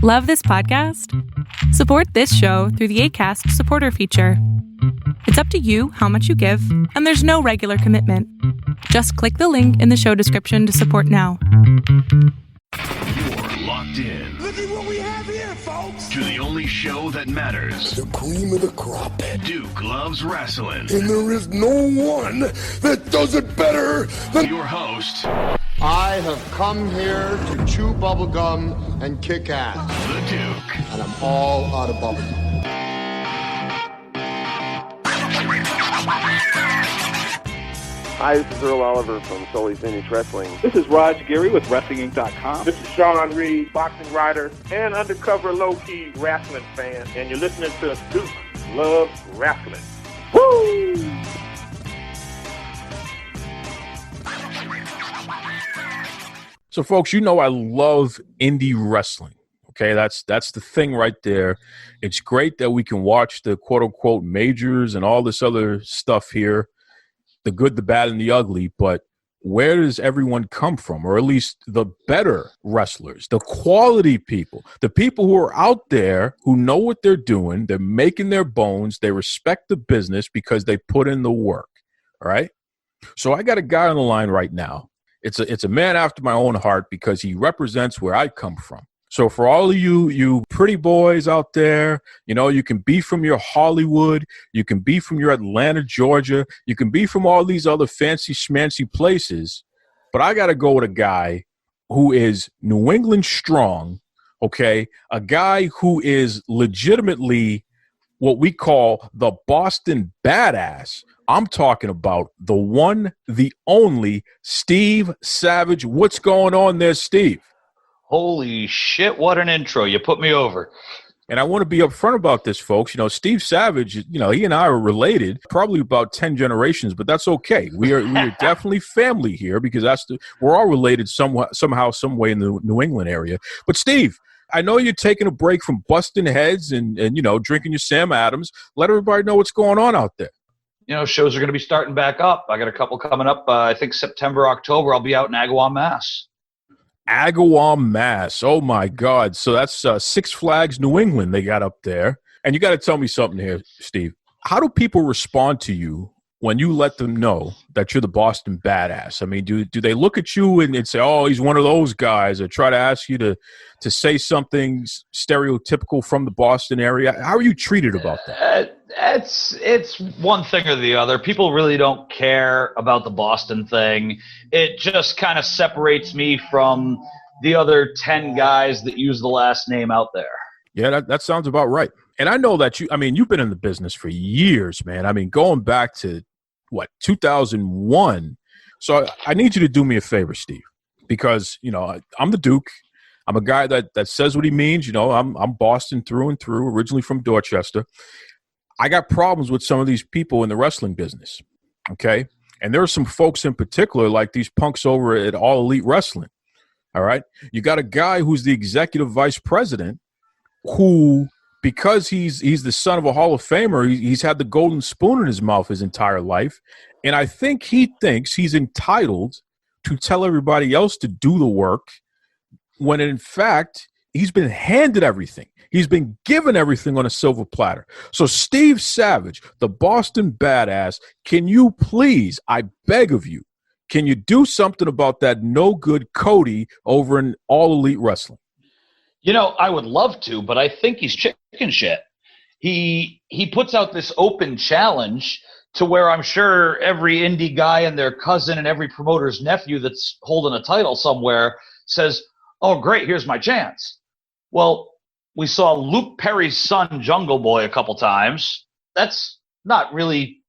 Love this podcast? Support this show through the Acast supporter feature. It's up to you how much you give, and there's no regular commitment. Just click the link in the show description to support now. You're locked in. Look at what we have here, folks. To the only show that matters. The cream of the crop. Duke loves wrestling. And there is no one that does it better than your host. I have come here to chew bubblegum and kick ass. The Duke. And I'm all out of bubblegum. Hi, this is Earl Oliver from Sully's Vintage Wrestling. This is Raj Giri with WrestlingInc.com. This is Sean Reed, boxing writer and undercover low-key wrestling fan. And you're listening to Duke Loves Wrestling. Woo! So, folks, you know I love indie wrestling. Okay, that's the thing right there. It's great that we can watch the quote-unquote majors and all this other stuff here, the good, the bad, and the ugly, but where does everyone come from? Or at least the better wrestlers, the quality people, the people who are out there who know what they're doing, they're making their bones, they respect the business because they put in the work, all right? So I got a guy on the line right now. It's a man after my own heart because he represents where I come from. So for all of you pretty boys out there, you know, you can be from your Hollywood, you can be from your Atlanta, Georgia, you can be from all these other fancy schmancy places, but I got to go with a guy who is New England strong, okay, a guy who is legitimately what we call the Boston badass. I'm talking about the one, the only Steve Savage. What's going on there, Steve? Holy shit, what an intro. You put me over. And I want to be upfront about this, folks. You know, Steve Savage, you know, he and I are related, probably about 10 generations, but that's okay. We are definitely family here because we're all related somehow, some way in the New England area. But Steve, I know you're taking a break from busting heads and you know, drinking your Sam Adams. Let everybody know what's going on out there. You know, shows are going to be starting back up. I got a couple coming up. I think September, October, I'll be out in Agawam, Mass. Agawam, Mass. Oh, my God. So that's Six Flags New England they got up there. And you got to tell me something here, Steve. How do people respond to you when you let them know that you're the Boston badass? I mean, do they look at you and say, oh, he's one of those guys, or try to ask you to say something stereotypical from the Boston area? How are you treated about that? It's one thing or the other. People really don't care about the Boston thing. It just kind of separates me from the other 10 guys that use the last name out there. Yeah, that sounds about right. And I know that you've been in the business for years, man. I mean, going back to, 2001. So I need you to do me a favor, Steve, because, you know, I'm the Duke. I'm a guy that says what he means. You know, I'm Boston through and through, originally from Dorchester. I got problems with some of these people in the wrestling business, okay? And there are some folks in particular, like these punks over at All Elite Wrestling, all right? You got a guy who's the executive vice president who, because he's the son of a Hall of Famer, he's had the golden spoon in his mouth his entire life, and I think he thinks he's entitled to tell everybody else to do the work when, in fact, he's been handed everything. He's been given everything on a silver platter. So, Steve Savage, the Boston badass, can you please, I beg of you, can you do something about that no-good Cody over in All Elite Wrestling? You know, I would love to, but I think he's chicken shit. He puts out this open challenge to where I'm sure every indie guy and their cousin and every promoter's nephew that's holding a title somewhere says, oh, great, here's my chance. Well, we saw Luke Perry's son, Jungle Boy, a couple times. That's not really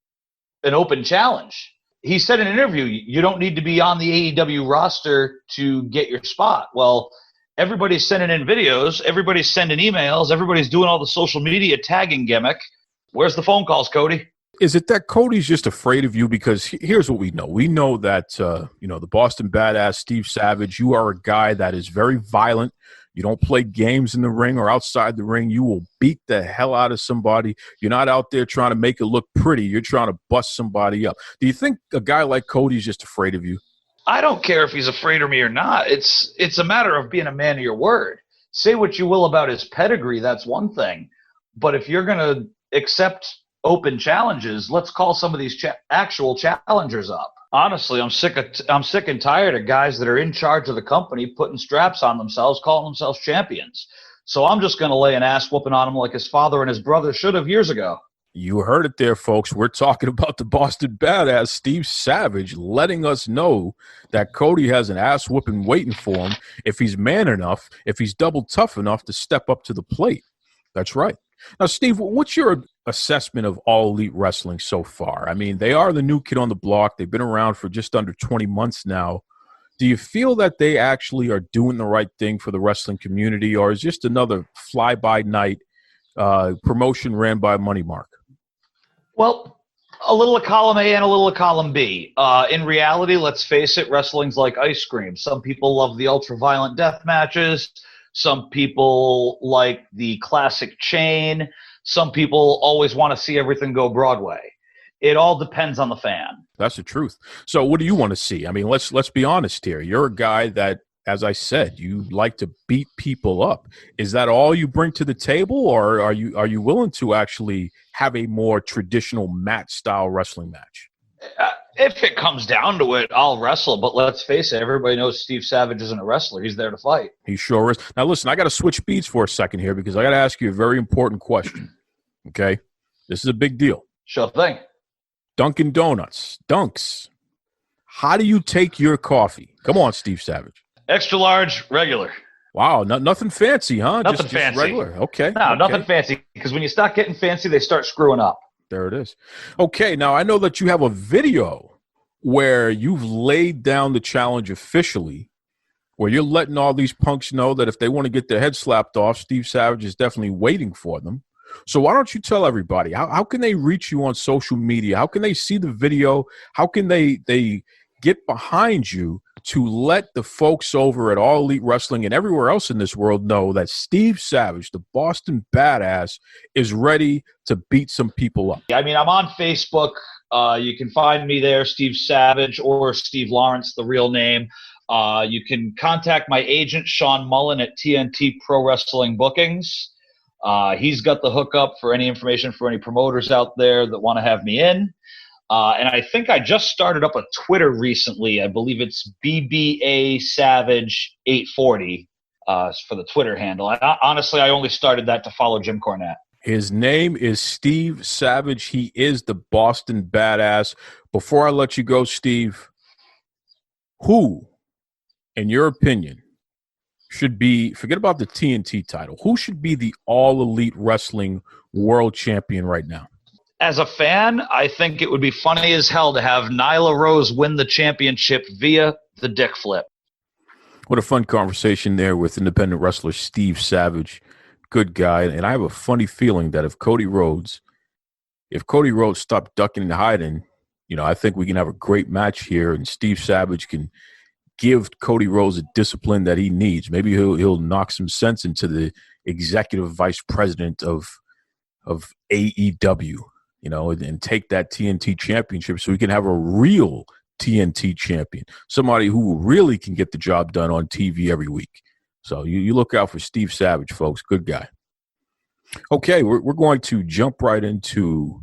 an open challenge. He said in an interview, you don't need to be on the AEW roster to get your spot. Well, everybody's sending in videos. Everybody's sending emails. Everybody's doing all the social media tagging gimmick. Where's the phone calls, Cody? Is it that Cody's just afraid of you? Because here's what we know. We know that, you know, the Boston badass, Steve Savage, you are a guy that is very violent. You don't play games in the ring or outside the ring. You will beat the hell out of somebody. You're not out there trying to make it look pretty. You're trying to bust somebody up. Do you think a guy like Cody's just afraid of you? I don't care if he's afraid of me or not. It's a matter of being a man of your word. say what you will about his pedigree, that's one thing. But if you're going to accept open challenges, let's call some of these actual challengers up. Honestly, I'm sick and tired of guys that are in charge of the company putting straps on themselves, calling themselves champions. So I'm just going to lay an ass whooping on him like his father and his brother should have years ago. You heard it there, folks. We're talking about the Boston Badass, Steve Savage, letting us know that Cody has an ass whooping waiting for him if he's man enough, if he's double tough enough to step up to the plate. That's right. Now, Steve, what's your assessment of All Elite Wrestling so far? I mean, they are the new kid on the block. They've been around for just under 20 months now. Do you feel that they actually are doing the right thing for the wrestling community, or is just another fly-by-night promotion ran by Money Mark? Well, a little of column A and a little of column B. In reality, let's face it, wrestling's like ice cream. Some people love the ultra-violent death matches. Some people like the classic chain. Some people always want to see everything go Broadway. It all depends on the fan. That's the truth. So what do you want to see? I mean, let's be honest here. You're a guy that, as I said, you like to beat people up. Is that all you bring to the table, or are you willing to actually have a more traditional match-style wrestling match? If it comes down to it, I'll wrestle. But let's face it, everybody knows Steve Savage isn't a wrestler. He's there to fight. He sure is. Now, listen, I got to switch beats for a second here because I got to ask you a very important question, okay? This is a big deal. Sure thing. Dunkin' Donuts, Dunks. How do you take your coffee? Come on, Steve Savage. Extra large, regular. Wow, nothing fancy, huh? Nothing fancy. Just regular. Okay. No, nothing fancy. Because when you start getting fancy, they start screwing up. There it is. Okay, now I know that you have a video where you've laid down the challenge officially, where you're letting all these punks know that if they want to get their head slapped off, Steve Savage is definitely waiting for them. So why don't you tell everybody, how can they reach you on social media? How can they see the video? How can they get behind you to let the folks over at All Elite Wrestling and everywhere else in this world know that Steve Savage, the Boston Badass, is ready to beat some people up? I mean, I'm on Facebook. You can find me there, Steve Savage, or Steve Lawrence, the real name. You can contact my agent, Sean Mullen, at TNT Pro Wrestling Bookings. He's got the hookup for any information for any promoters out there that want to have me in. And I think I just started up a Twitter recently. I believe it's BBA Savage 840 for the Twitter handle. Honestly, I only started that to follow Jim Cornette. His name is Steve Savage. He is the Boston Badass. Before I let you go, Steve, who, in your opinion, should be, forget about the TNT title, who should be the All Elite Wrestling World Champion right now? As a fan, I think it would be funny as hell to have Nyla Rose win the championship via the dick flip. What a fun conversation there with independent wrestler Steve Savage. Good guy. And I have a funny feeling that if Cody Rhodes stopped ducking and hiding, I think we can have a great match here, and Steve Savage can give Cody Rhodes a discipline that he needs. Maybe he'll knock some sense into the executive vice president of AEW. And take that TNT championship so we can have a real TNT champion, somebody who really can get the job done on TV every week. So you look out for Steve Savage, folks. Good guy. Okay, we're going to jump right into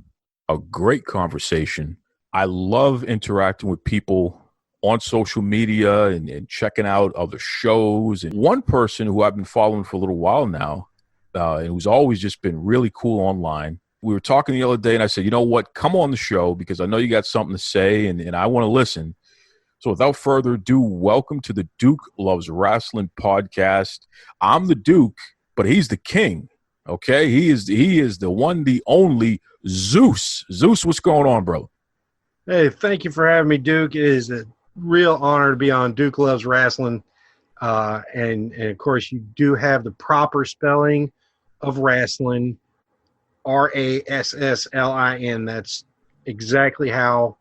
a great conversation. I love interacting with people on social media and checking out other shows. And one person who I've been following for a little while now, and who's always just been really cool online, we were talking the other day, and I said, you know what, come on the show because I know you got something to say, and I want to listen. So without further ado, welcome to the Duke Loves Rasslin podcast. I'm the Duke, but he's the king, okay? He is the one, the only Zeus. Zeus, what's going on, bro? Hey, thank you for having me, Duke. It is a real honor to be on Duke Loves Rasslin. And of course, you do have the proper spelling of wrestling. Rasslin. That's exactly how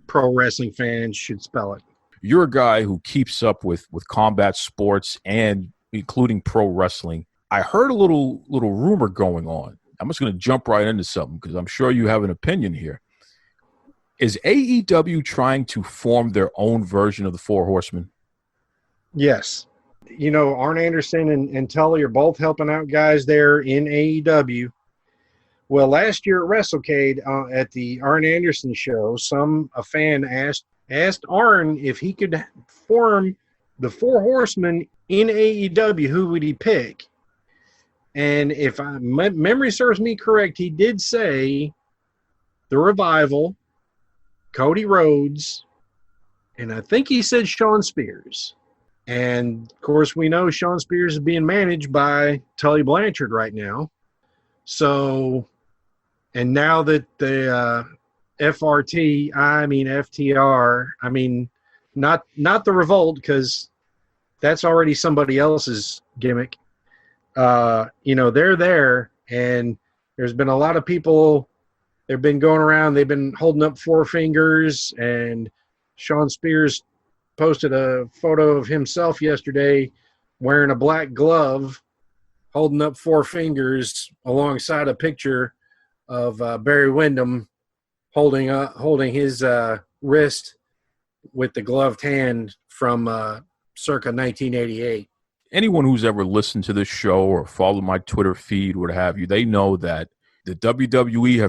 pro wrestling fans should spell it. You're a guy who keeps up with combat sports and including pro wrestling. I heard a little rumor going on. I'm just going to jump right into something because I'm sure you have an opinion here. Is AEW trying to form their own version of the Four Horsemen? Yes. Arn Anderson and Tully are both helping out guys there in AEW. Well, last year at WrestleCade at the Arn Anderson show, a fan asked Arn if he could form the Four Horsemen in AEW, who would he pick? And if my memory serves me correct, he did say the Revival, Cody Rhodes, and I think he said Shawn Spears. And, of course, we know Shawn Spears is being managed by Tully Blanchard right now. So, and now that the FTR, not the Revolt, because that's already somebody else's gimmick. They're there, and there's been a lot of people. They've been going around. They've been holding up four fingers, and Shawn Spears posted a photo of himself yesterday wearing a black glove, holding up four fingers alongside a picture of Barry Windham holding his wrist with the gloved hand from circa 1988. Anyone who's ever listened to this show or followed my Twitter feed, what have you, they know that the WWE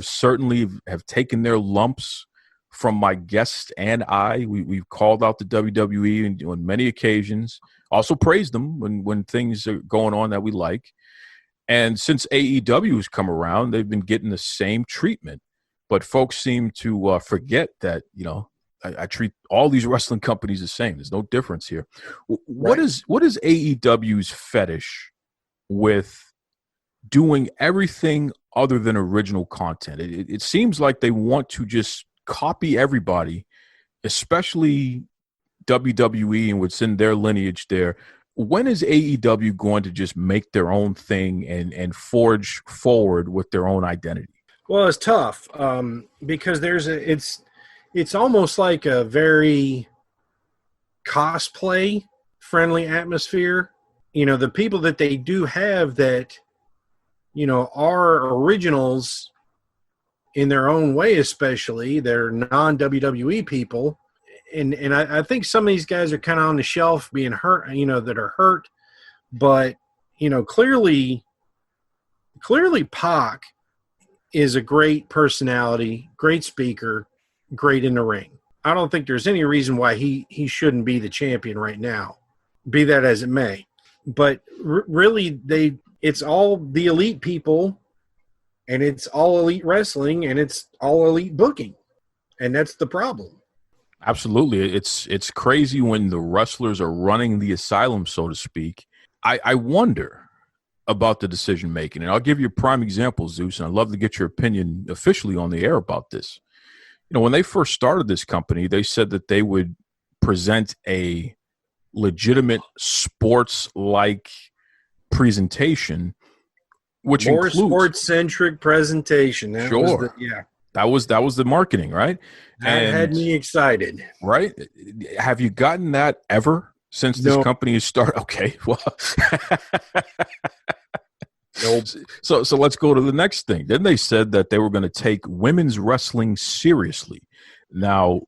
have taken their lumps from my guest and I. We've called out the WWE on many occasions, also praised them when things are going on that we like. And since AEW has come around, they've been getting the same treatment. But folks seem to forget that, I treat all these wrestling companies the same. There's no difference here. What is AEW's fetish with doing everything other than original content? It seems like they want to just copy everybody, especially WWE and what's in their lineage there. When is AEW going to just make their own thing and forge forward with their own identity? Well, it's tough because it's almost like a very cosplay friendly atmosphere. The people that they do have that, are originals in their own way, especially they're non-WWE people. And I think some of these guys are kind of on the shelf being hurt, that are hurt. But, clearly Pac is a great personality, great speaker, great in the ring. I don't think there's any reason why he shouldn't be the champion right now, be that as it may. But really, it's all the elite people, and it's all elite wrestling, and it's all elite booking. And that's the problem. Absolutely. It's crazy when the wrestlers are running the asylum, so to speak. I wonder about the decision making, and I'll give you a prime example, Zeus, and I'd love to get your opinion officially on the air about this. When they first started this company, they said that they would present a legitimate sports-like presentation, which more includes sports-centric presentation. That was the marketing, right? That had me excited. Right? Have you gotten that ever since this company has started? Okay, well. Nope. So let's go to the next thing. Then they said that they were going to take women's wrestling seriously. Now,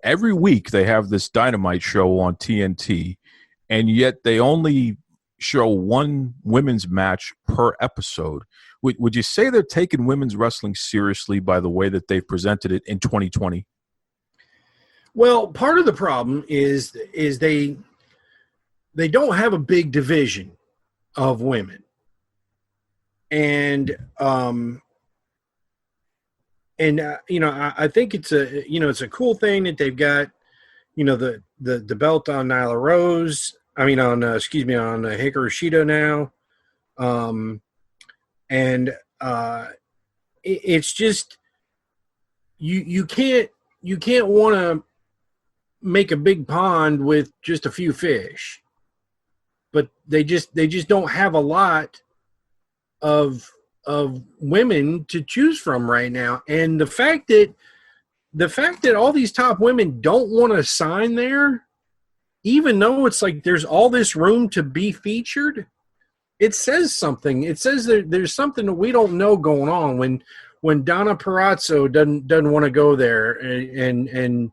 every week they have this Dynamite show on TNT, and yet they only show one women's match per episode. Would you say they're taking women's wrestling seriously by the way that they've presented it in 2020? Well, part of the problem is they don't have a big division of women. And I think it's a cool thing that they've got, the belt on Nyla Rose. On Hikaru Shida now. It's just you can't want to make a big pond with just a few fish, but they just don't have a lot of women to choose from right now. And the fact that all these top women don't want to sign there, even though it's like there's all this room to be featured, it says something. It says there's something that we don't know going on when Donna Perazzo doesn't want to go there, and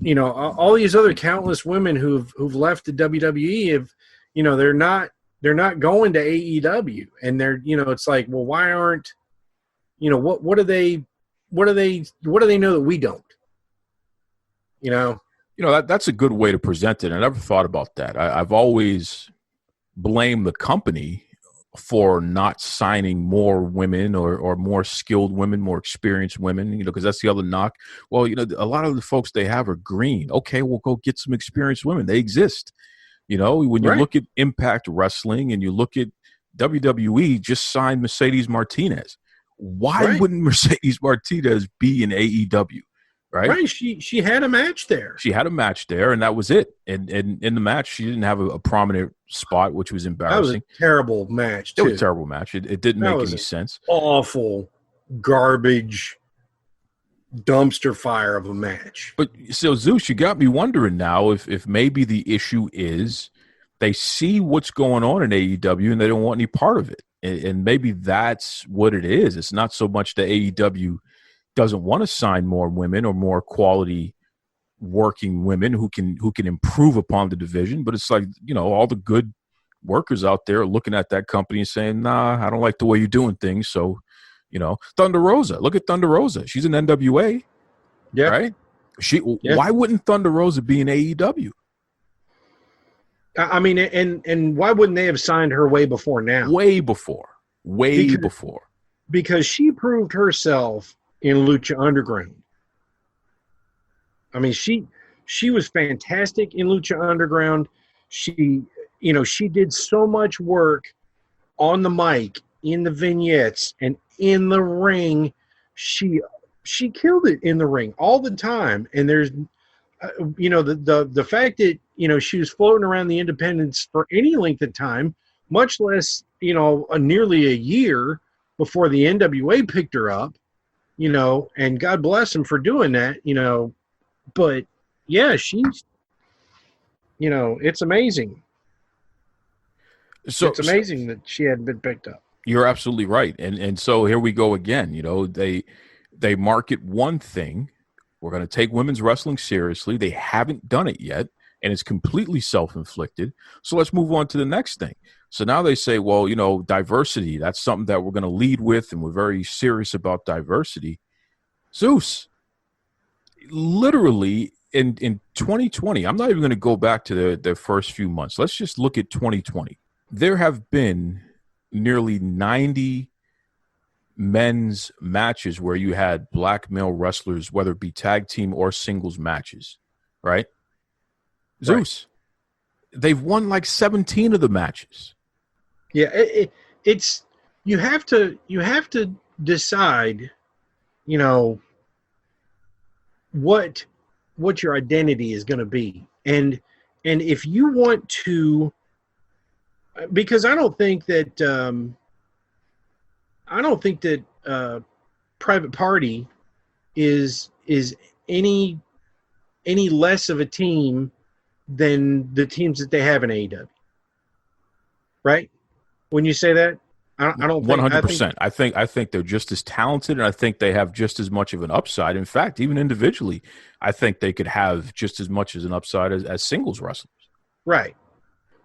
all these other countless women who've left the WWE have, they're not going to AEW, and they're, it's like, well, why aren't, what do they know that we don't? That's a good way to present it. I never thought about that. I've always blamed the company for not signing more women or more skilled women, more experienced women, because that's the other knock. Well, a lot of the folks they have are green. Okay, we'll go get some experienced women. They exist. When you look at Impact Wrestling and you look at WWE, just signed Mercedes Martinez. Why wouldn't Mercedes Martinez be in AEW? Right. She had a match there. She had a match there, and that was it. And in the match, she didn't have a prominent spot, which was embarrassing. That was a terrible match, too. It was a terrible match. It didn't make any sense. Awful, garbage, dumpster fire of a match. But so, Zeus, you got me wondering now if maybe the issue is they see what's going on in AEW and they don't want any part of it. And maybe that's what it is. It's not so much that AEW doesn't want to sign more women or more quality working women who can improve upon the division, but it's like, all the good workers out there are looking at that company and saying, nah, I don't like the way you're doing things. So, Thunder Rosa, look at Thunder Rosa. She's an NWA. Yeah. Right? Why wouldn't Thunder Rosa be in AEW? I mean, and why wouldn't they have signed her way before now? Way before. Because she proved herself in Lucha Underground. I mean, she was fantastic in Lucha Underground. She did so much work on the mic, in the vignettes, and in the ring. She killed it in the ring all the time. And there's, the fact that, she was floating around the independents for any length of time, much less, nearly a year before the NWA picked her up. And God bless him for doing that, but yeah, she's, it's amazing. So it's amazing that she hadn't been picked up. You're absolutely right. And so here we go again, they market one thing. We're going to take women's wrestling seriously. They haven't done it yet, and it's completely self-inflicted. So let's move on to the next thing. So now they say, well, diversity, that's something that we're going to lead with, and we're very serious about diversity. Zeus, literally in 2020, I'm not even going to go back to the first few months. Let's just look at 2020. There have been nearly 90 men's matches where you had black male wrestlers, whether it be tag team or singles matches, right? Zeus, they've won like 17 of the matches. Yeah, it's you have to decide, what your identity is going to be, and if you want to, because I don't think that Private Party is any less of a team than the teams that they have in AEW, right? When you say that, I don't think 100%. I think they're just as talented, and I think they have just as much of an upside. In fact, even individually, I think they could have just as much as an upside as singles wrestlers. Right.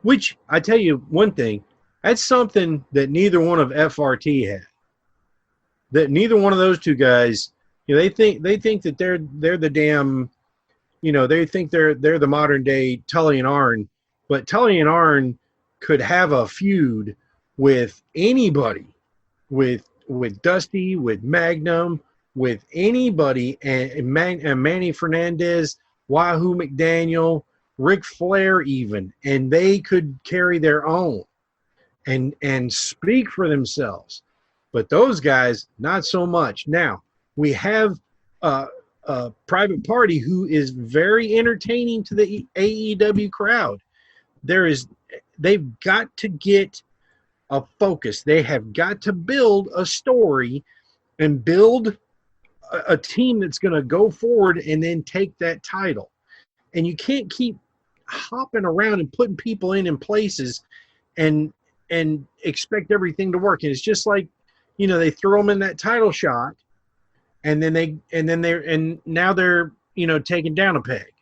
Which, I tell you one thing, that's something that neither one of FRT had. That neither one of those two guys, they think that they're the damn, they think they're the modern day Tully and Arn, but Tully and Arn could have a feud with anybody, with Dusty, with Magnum, with anybody, and Manny Fernandez, Wahoo McDaniel, Ric Flair even, and they could carry their own and speak for themselves. But those guys, not so much. Now, we have a Private Party who is very entertaining to the AEW crowd. They've got to get a focus. They have got to build a story and build a team that's going to go forward and then take that title. And you can't keep hopping around and putting people in places and expect everything to work. And it's just like, they throw them in that title shot, and now they're taking down a peg.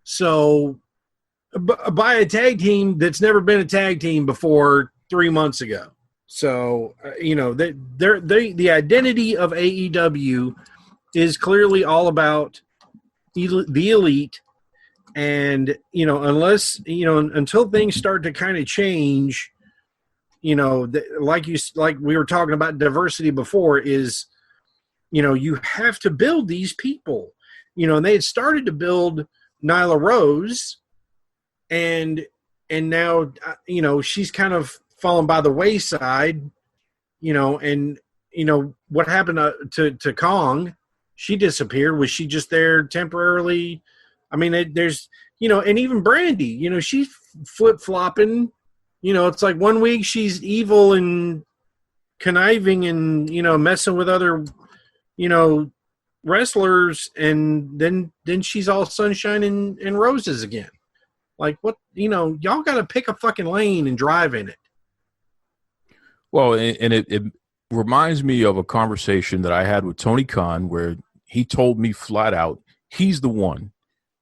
So by a tag team that's never been a tag team before 3 months ago. So, the identity of AEW is clearly all about the elite. And, until things start to kind of change, like we were talking about diversity before, is, you have to build these people, and they had started to build Nyla Rose, and now, she's kind of fallen by the wayside, and, what happened to Kong? She disappeared. Was she just there temporarily? I mean, there's, and even Brandy, she's flip-flopping. It's like one week she's evil and conniving and, messing with other, wrestlers, and then she's all sunshine and roses again. Like, what, y'all got to pick a fucking lane and drive in it. Well, and it reminds me of a conversation that I had with Tony Khan where he told me flat out, he's the one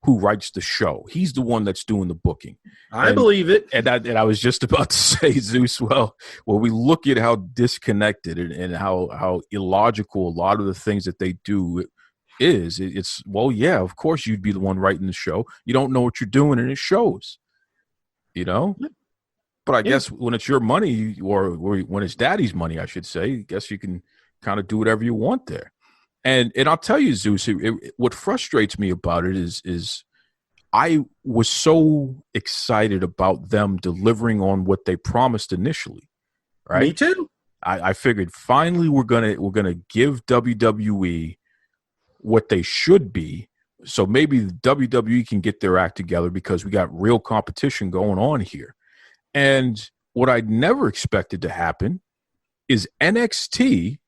who writes the show. He's the one that's doing the booking. I believe it. And I was just about to say, Zeus, well, we look at how disconnected and how illogical a lot of the things that they do is. It's, well, yeah, of course you'd be the one writing the show. You don't know what you're doing, and it shows, But I guess when it's your money, or when it's daddy's money, I should say, I guess you can kind of do whatever you want there. And I'll tell you, Zeus, what frustrates me about it is I was so excited about them delivering on what they promised initially. Right? Me too. I figured finally we're gonna give WWE what they should be. So maybe the WWE can get their act together because we got real competition going on here. And what I never expected to happen is NXT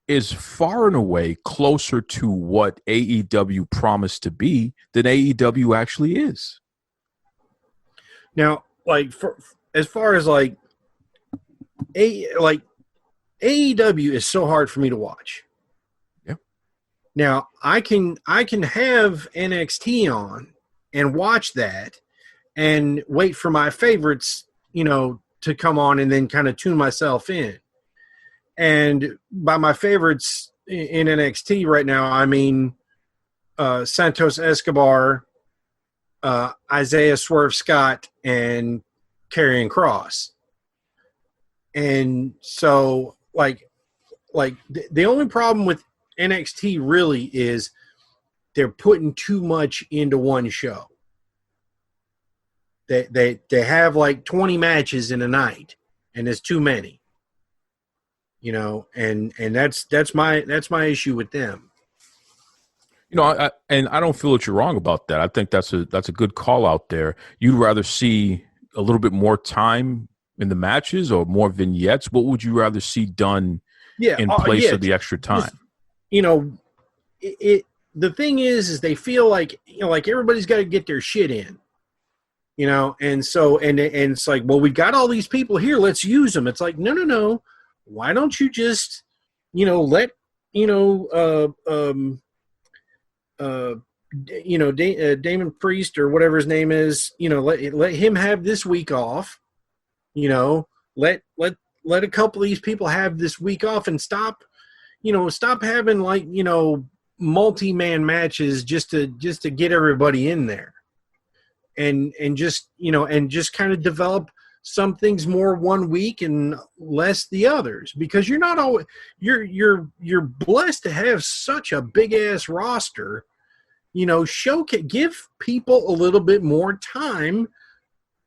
is far and away closer to what AEW promised to be than AEW actually is. Now, as far as AEW is so hard for me to watch. Yeah. Now I can have NXT on and watch that and wait for my favorites, to come on and then kind of tune myself in. And by my favorites in NXT right now, I mean Santos Escobar, Isaiah Swerve Scott, and Karrion Kross. And so, the only problem with NXT really is they're putting too much into one show. They have 20 matches in a night, and it's too many. And that's my issue with them. I don't feel that you're wrong about that. I think that's a good call out there. You'd rather see a little bit more time in the matches or more vignettes. What would you rather see done in place of the extra time? The thing is they feel like everybody's got to get their shit in. And so and it's like, well, we've got all these people here, let's use them. It's like, no. Why don't you just, let, Damon Priest or whatever his name is, let him have this week off, let a couple of these people have this week off and stop having multi-man matches just to get everybody in there. And just kind of develop some things more one week and less the others, because you're not always you're blessed to have such a big ass roster. Give people a little bit more time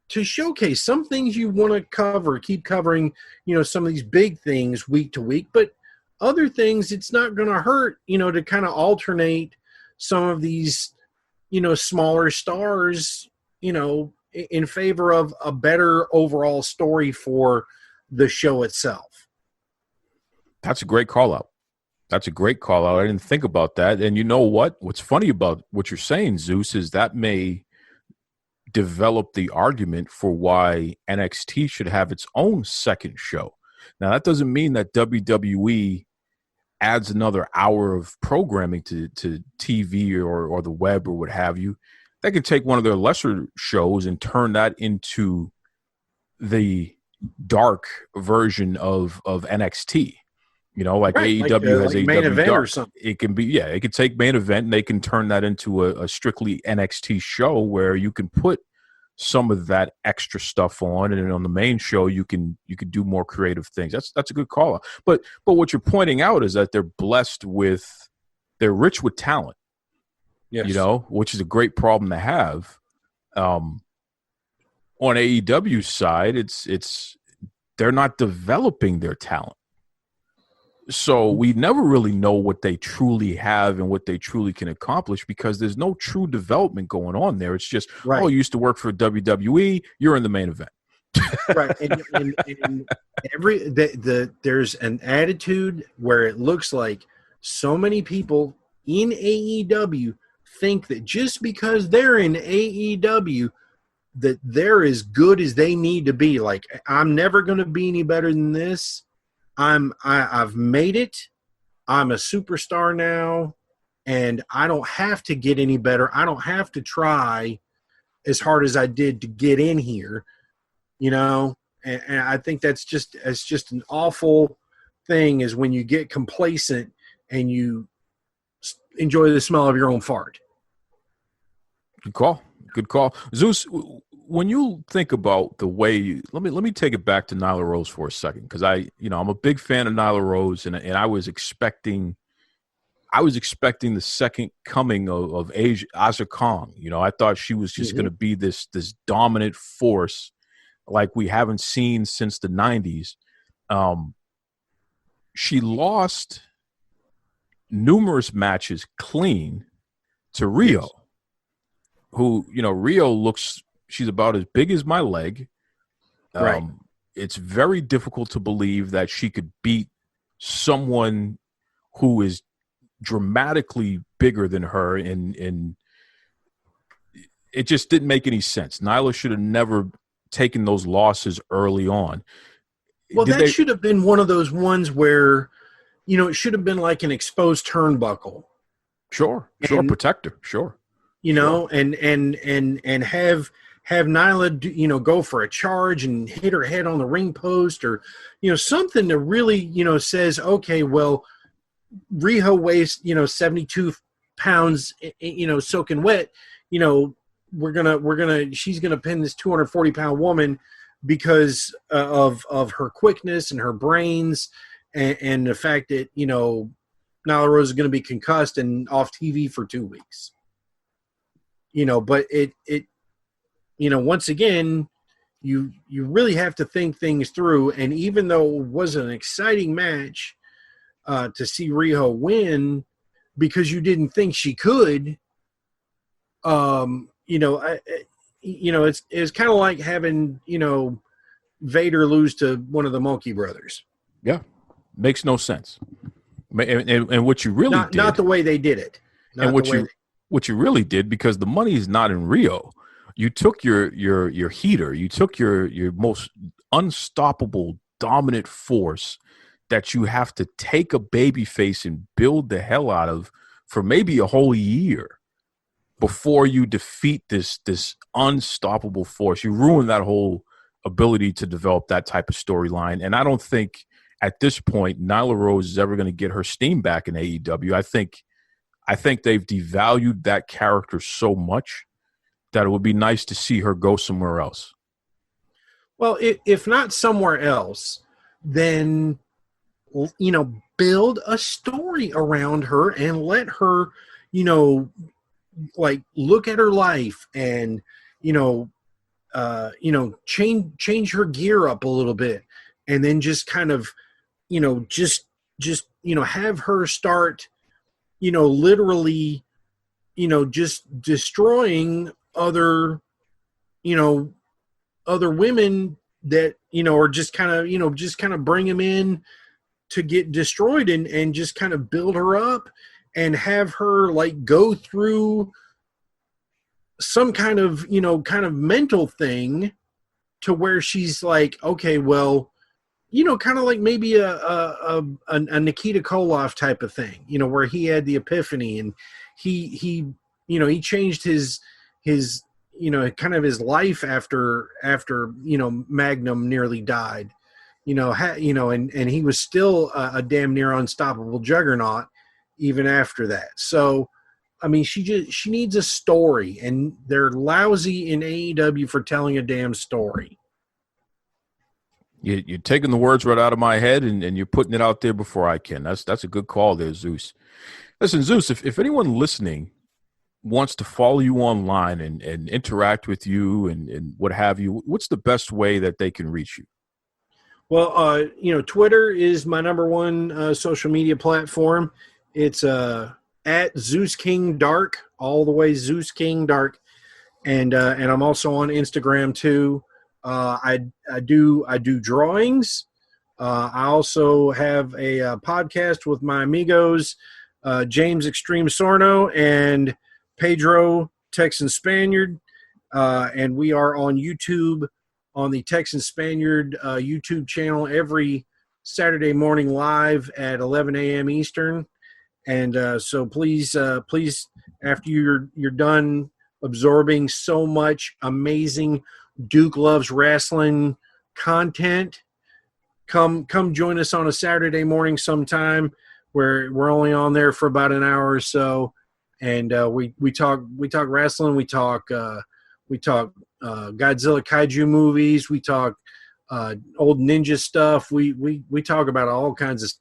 to showcase some things you want to keep covering, some of these big things week to week, but other things it's not going to hurt, to kind of alternate some of these, smaller stars, in favor of a better overall story for the show itself. That's a great call out. I didn't think about that. And you know what? What's funny about what you're saying, Zeus, is that may develop the argument for why NXT should have its own second show. Now, that doesn't mean that WWE adds another hour of programming to TV or the web or what have you. they could take one of their lesser shows and turn that into the dark version of NXT. You know, like Right, AEW has like AEW main event Dark. or something. It can be, it could take main event and they can turn that into a strictly NXT show where you can put some of that extra stuff on, and then on the main show you can do more creative things. That's a good call. But what you're pointing out is that they're rich with talent. Yes. You know, which is a great problem to have. On AEW's side, it's they're not developing their talent. So we never really know what they truly have and what they truly can accomplish because there's no true development going on there. It's just, right. Oh, you used to work for WWE, you're in the main event. Right. And there's an attitude where it looks like so many people in AEW think that just because they're in AEW that they're as good as they need to be. Like, I'm never going to be any better than this. I've made it. I'm a superstar now, and I don't have to get any better. I don't have to try as hard as I did to get in here, you know. And I think it's just an awful thing is when you get complacent and you enjoy the smell of your own fart. Good call. Zeus, when you think about the way let me take it back to Nyla Rose for a second, because I'm a big fan of Nyla Rose, and I was expecting the second coming of Asa Kong. You know, I thought she was just going to be this dominant force like we haven't seen since the 90s. She lost numerous matches clean to Rio. Yes. Who, Rio she's about as big as my leg. Right. It's very difficult to believe that she could beat someone who is dramatically bigger than her, and it just didn't make any sense. Nyla should have never taken those losses early on. Well, should have been one of those ones where, it should have been like an exposed turnbuckle. Sure, protector, sure. And have Nyla, go for a charge and hit her head on the ring post, or, something that really, says, okay, well, Riho weighs, 72 pounds, soaking wet, she's going to pin this 240-pound woman because of her quickness and her brains and the fact that, Nyla Rose is going to be concussed and off TV for 2 weeks. But it once again, you really have to think things through. And even though it was an exciting match to see Riho win because you didn't think she could, it's kind of like having, Vader lose to one of the Monkey brothers. Yeah. Makes no sense. And what you really did. Not the way they did it. What you really did, because the money is not in Rio. You took your heater, you took your most unstoppable dominant force that you have to take a baby face and build the hell out of for maybe a whole year before you defeat this unstoppable force. You ruin that whole ability to develop that type of storyline. And I don't think at this point Nyla Rose is ever going to get her steam back in AEW. I think they've devalued that character so much that it would be nice to see her go somewhere else. Well, if not somewhere else, then, build a story around her and let her, look at her life and, change her gear up a little bit, and then just kind of, have her start, literally, just destroying other women that, are just kind of bring them in to get destroyed and just kind of build her up and have her go through some kind of mental thing to where she's like, okay, well, kind of like maybe a Nikita Koloff type of thing, where he had the epiphany and he changed his his kind of his life after Magnum nearly died, and he was still a damn near unstoppable juggernaut even after that. So I mean, she needs a story, and they're lousy in AEW for telling a damn story. You're taking the words right out of my head, and you're putting it out there before I can. That's a good call there, Zeus. Listen, Zeus, if anyone listening wants to follow you online and interact with you and what have you, what's the best way that they can reach you? Well, Twitter is my number one social media platform. It's at Zeus King Dark, all the way Zeus King Dark, and I'm also on Instagram too. I do drawings. I also have a podcast with my amigos, James Extreme Sorno and Pedro Texan Spaniard, and we are on YouTube on the Texan Spaniard YouTube channel every Saturday morning live at 11 a.m. Eastern. And so please, after you're done absorbing so much amazing Duke Loves Wrestling content, come join us on a Saturday morning sometime, where we're only on there for about an hour or so, and we talk wrestling, we talk Godzilla kaiju movies, we talk old ninja stuff, we talk about all kinds of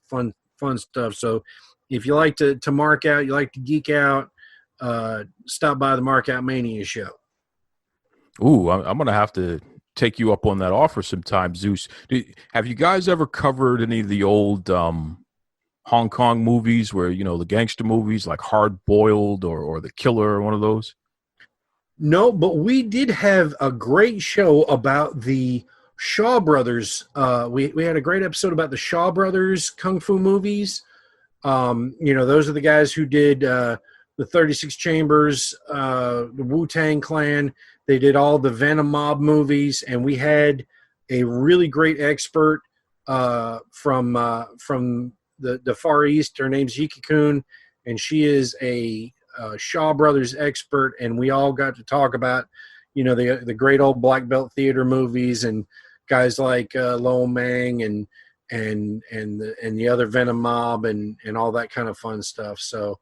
fun stuff. So if you like to mark out, you like to geek out, stop by the Mark Out Mania show. Ooh, I'm going to have to take you up on that offer sometime, Zeus. Have you guys ever covered any of the old Hong Kong movies where, the gangster movies like Hard Boiled or The Killer, or one of those? No, but we did have a great show about the Shaw Brothers. We had a great episode about the Shaw Brothers Kung Fu movies. Those are the guys who did the 36 Chambers, the Wu-Tang Clan. They did all the Venom Mob movies, and we had a really great expert from the Far East. Her name's Yiki Kun, and she is a Shaw Brothers expert, and we all got to talk about, the great old black belt theater movies and guys like Lo Mang and the other Venom Mob and all that kind of fun stuff. So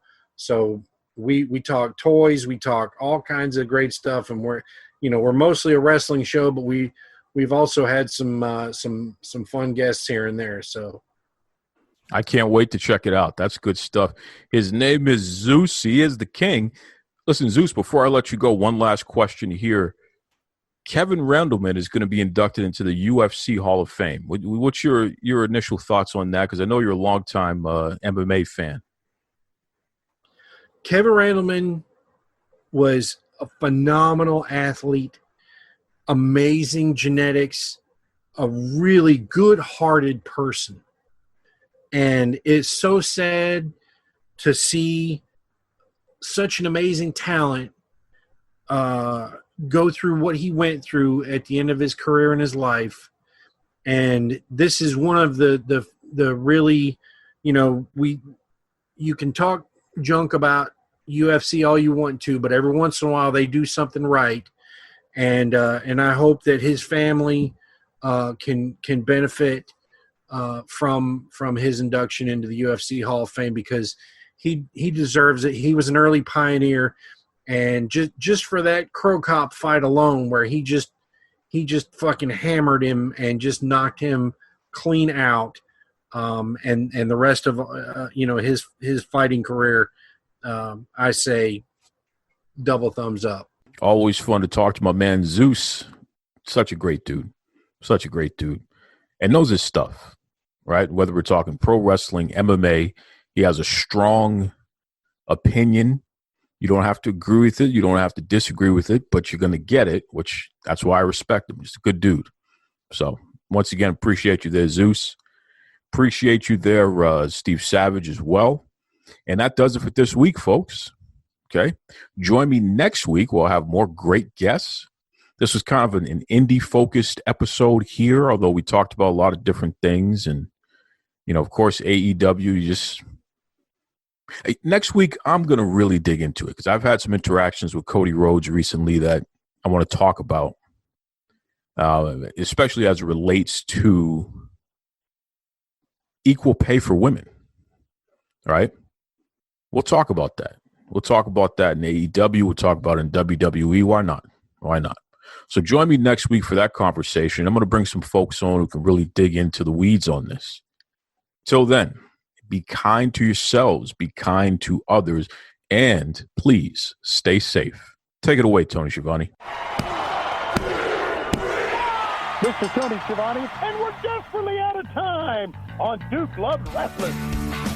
we talk toys, we talk all kinds of great stuff, and we're mostly a wrestling show, but we've also had some fun guests here and there. So I can't wait to check it out. That's good stuff. His name is Zeus. He is the king. Listen, Zeus, before I let you go, one last question here. Kevin Randleman is going to be inducted into the UFC Hall of Fame. What's your initial thoughts on that? Because I know you're a longtime MMA fan. Kevin Randleman was a phenomenal athlete, amazing genetics, a really good-hearted person. And it's so sad to see such an amazing talent go through what he went through at the end of his career and his life. And this is one of the really, you can talk junk about UFC all you want to, but every once in a while they do something right. And I hope that his family can benefit from his induction into the UFC Hall of Fame, because he deserves it. He was an early pioneer, and just for that Crow Cop fight alone, where he just fucking hammered him and just knocked him clean out, and the rest of his fighting career, I say double thumbs up. Always fun to talk to my man Zeus. Such a great dude. And knows his stuff, right? Whether we're talking pro wrestling, MMA, he has a strong opinion. You don't have to agree with it. You don't have to disagree with it, but you're going to get it, which that's why I respect him. He's a good dude. So once again, appreciate you there, Zeus. Appreciate you there, Steve Savage, as well. And that does it for this week, folks. Okay. Join me next week. We'll have more great guests. This was kind of an indie-focused episode here, although we talked about a lot of different things. And, of course, AEW, Hey, next week, I'm going to really dig into it because I've had some interactions with Cody Rhodes recently that I want to talk about, especially as it relates to equal pay for women, right? We'll talk about that. We'll talk about that in AEW. We'll talk about it in WWE. Why not? Why not? So join me next week for that conversation. I'm going to bring some folks on who can really dig into the weeds on this. Till then, be kind to yourselves, be kind to others, and please stay safe. Take it away, Tony Schiavone. This is Tony Schiavone, and we're desperately out of time on Duke Loves Wrestling.